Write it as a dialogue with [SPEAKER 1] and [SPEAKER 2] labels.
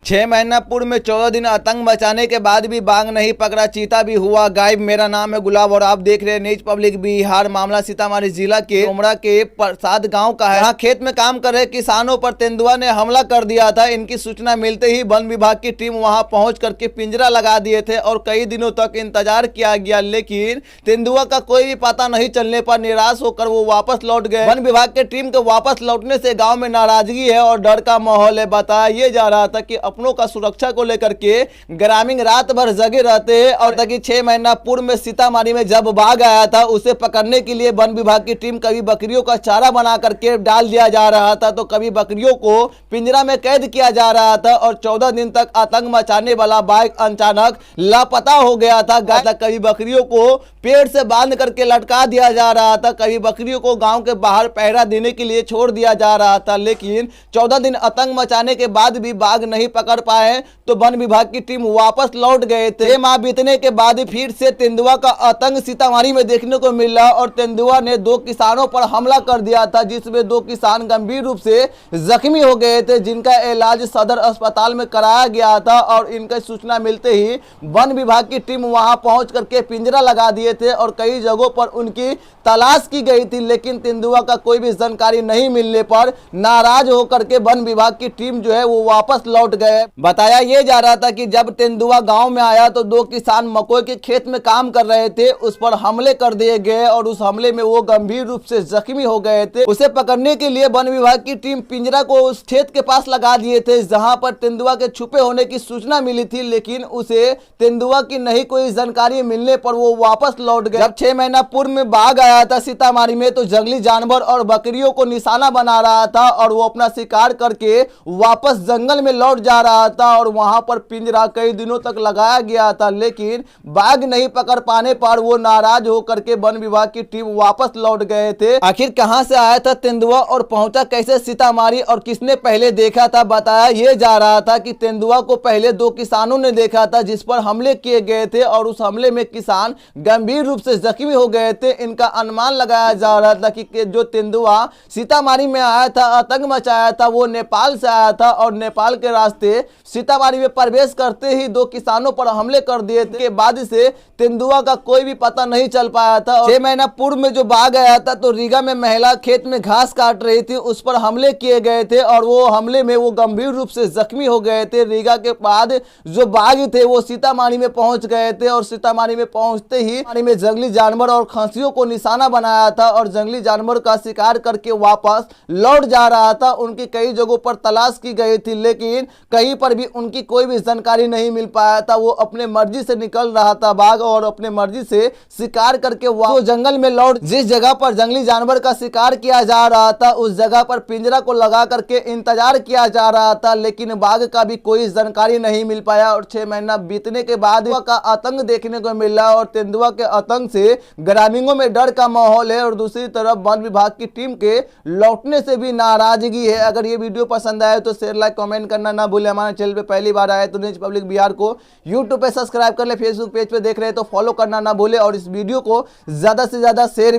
[SPEAKER 1] 6 महीना पूर्व में 14 दिन आतंक मचाने के बाद भी बाघ नहीं पकड़ा, चीता भी हुआ गायब। मेरा नाम है गुलाब और आप देख रहे हैं न्यूज पब्लिक बिहार। मामला सीतामढ़ी जिला के उमरा के प्रसाद गांव का है। यहाँ खेत में काम कर रहे किसानों पर तेंदुआ ने हमला कर दिया था। इनकी सूचना मिलते ही वन विभाग की टीम वहां पहुंच करके पिंजरा लगा दिए थे और कई दिनों तक इंतजार किया गया, लेकिन तेंदुआ का कोई भी पता नहीं चलने पर निराश होकर वो वापस लौट गए। वन विभाग की टीम के वापस लौटने से गाँव में नाराजगी है और डर का माहौल है। बताया ये जा रहा था कि अपनों का सुरक्षा को लेकर के ग्रामीण रात भर जगे रहते हैं और तक 6 महीना पूर्व में सीतामढ़ी में जब बाघ आया था उसे पकड़ने के लिए वन विभाग की टीम कभी बकरियों का चारा बना करके डाल दिया जा रहा था तो कभी बकरियों को पिंजरा में कैद किया जा रहा था और 14 दिन तक आतंक मचाने वाला बाघ अचानक लापता हो गया था। कभी बकरियों को पेड़ से बांध करके लटका दिया जा रहा था, कभी बकरियों को गांव के बाहर पहरा देने के लिए छोड़ दिया जा रहा था, लेकिन 14 दिन आतंक मचाने के बाद भी बाघ नहीं पकड़ पाए तो वन विभाग की टीम वापस लौट गए थे। माह बीतने के बाद फिर से तेंदुआ का आतंक सीतामढ़ी में देखने को मिला और तेंदुआ ने 2 किसानों पर हमला कर दिया था, जिसमें 2 किसान गंभीर रूप से जख्मी हो गए थे, जिनका इलाज सदर अस्पताल में कराया गया था। और इनकी सूचना मिलते ही वन विभाग की टीम वहां पहुंच करके पिंजरा लगा दिए थे और कई जगहों पर उनकी तलाश की गई थी, लेकिन तेंदुआ का कोई भी जानकारी नहीं मिलने पर नाराज होकर के वन विभाग की टीम जो है वो वापस लौट गए। बताया ये जा रहा था कि जब तेंदुआ गांव में आया तो 2 किसान मकई के खेत में काम कर रहे थे, उस पर हमले कर दिए गए और उस हमले में वो गंभीर रूप से जख्मी हो गए थे। उसे पकड़ने के लिए वन विभाग की टीम पिंजरा को उस खेत के पास लगा दिए थे जहां पर तेंदुआ के छुपे होने की सूचना मिली थी, लेकिन उसे तेंदुआ की नहीं कोई जानकारी मिलने पर वो वापस लौट गए। जब 6 महीना पूर्व में बाघ आया था सीतामढ़ी में तो जंगली जानवर और बकरियों को निशाना बना रहा था और वो अपना शिकार करके वापस जंगल में लौट जा रहा था और वहां पर पिंजरा कई दिनों तक लगाया गया था, लेकिन बाघ नहीं पकड़ पाने पर वो नाराज होकर के वन विभाग की टीम वापस लौट गए थे। आखिर कहां से आया था तेंदुआ और पहुंचा कैसे सीतामढ़ी और किसने पहले देखा था? बताया ये जा रहा था कि तेंदुआ को पहले 2 किसानों ने देखा था जिस पर हमले किए गए थे और उस हमले में किसान गंभीर रूप से जख्मी हो गए थे। इनका अनुमान लगाया जा रहा था कि जो तेंदुआ सीतामढ़ी में आया था आतंक मचाया था वो नेपाल से आया था और नेपाल के रास्ते सीतामढ़ी में प्रवेश करते ही 2 किसानों पर हमले कर दिए थे। के बाद से तेंदुआ का कोई भी पता नहीं चल पाया था। 6 महीना पूर्व में जो बाघ आया था तो रीगा में महिला खेत में घास काट रही थी, उस पर हमले किए गए थे और वो हमले में वो गंभीर रूप से जख्मी हो गए थे। रीगा के बाद जो बाघ थे वो सीतामढ़ी में पहुंच गए थे और सीतामढ़ी में पहुंचते ही में जंगली जानवर और खस्सियों को निशाना बनाया था और जंगली जानवर का शिकार करके वापस लौट जा रहा था। उनकी कई जगहों पर तलाश की गई थी, लेकिन कहीं पर भी उनकी कोई भी जानकारी नहीं मिल पाया था। वो अपने मर्जी से निकल रहा था बाघ और अपने मर्जी से शिकार करके वो जंगल में लौट। जिस जगह पर जंगली जानवर का शिकार किया जा रहा था उस जगह पर पिंजरा को लगा करके इंतजार किया जा रहा था, लेकिन बाघ का भी कोई जानकारी नहीं मिल पाया और 6 महीना बीतने के बाद का आतंक देखने को मिला और तेंदुआ के आतंक से ग्रामीणों में डर का माहौल है और दूसरी तरफ वन विभाग की टीम के लौटने से भी नाराजगी है। अगर ये वीडियो पसंद आए तो शेयर लाइक कमेंट करना ना भूले। हमारे चैनल पे पहली बार आए तो न्यूज पब्लिक बिहार को यूट्यूब पे सब्सक्राइब कर ले, फेसबुक पेज पे देख रहे हैं तो फॉलो करना ना भूले और इस वीडियो को ज्यादा से ज्यादा शेयर भी